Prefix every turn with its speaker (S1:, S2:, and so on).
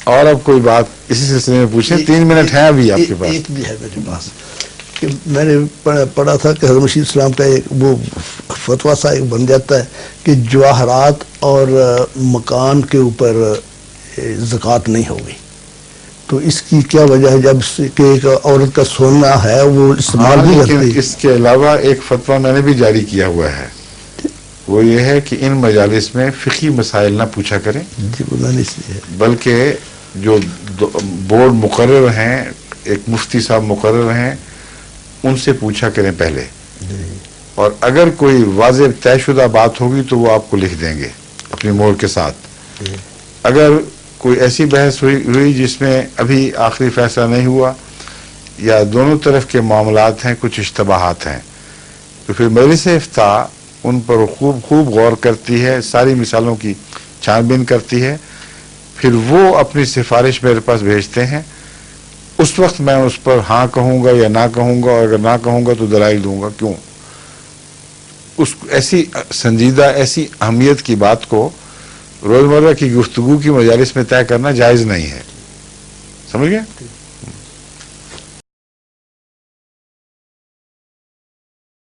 S1: اور اب کوئی بات اسی سلسلے میں پوچھیں، 3 منٹ ہیں ابھی آپ کے پاس.
S2: ایک بھی ہے میرے پاس کہ میں نے پڑھا تھا کہ حضرت مسیح اسلام کا ایک وہ فتویٰ سا ایک بن جاتا ہے کہ جواہرات اور مکان کے اوپر زکوٰۃ نہیں ہوگی. تو اس کی کیا وجہ ہے جب کہ ایک عورت کا سونا ہے وہ استعمال نہیں
S1: لیکن
S2: کرتی؟
S1: اس کے علاوہ ایک فتویٰ میں نے بھی جاری کیا ہوا ہے، وہ یہ ہے کہ ان مجالس میں فقہی مسائل نہ پوچھا کریں،
S2: جی وہ میں نے اس لیے
S1: بلکہ جو بورڈ مقرر ہیں، ایک مفتی صاحب مقرر ہیں، ان سے پوچھا کریں پہلے. اور اگر کوئی واضح طے شدہ بات ہوگی تو وہ آپ کو لکھ دیں گے اپنی مہر کے ساتھ. اگر کوئی ایسی بحث ہوئی جس میں ابھی آخری فیصلہ نہیں ہوا یا دونوں طرف کے معاملات ہیں، کچھ اشتباہات ہیں، تو پھر مجلس افتاء ان پر خوب غور کرتی ہے، ساری مثالوں کی چھان بین کرتی ہے، پھر وہ اپنی سفارش میرے پاس بھیجتے ہیں. اس وقت میں اس پر ہاں کہوں گا یا نہ کہوں گا، اور اگر نہ کہوں گا تو دلائل دوں گا کیوں. اس ایسی سنجیدہ، ایسی اہمیت کی بات کو روزمرہ کی گفتگو کی مجالس میں طے کرنا جائز نہیں ہے. سمجھ گئے؟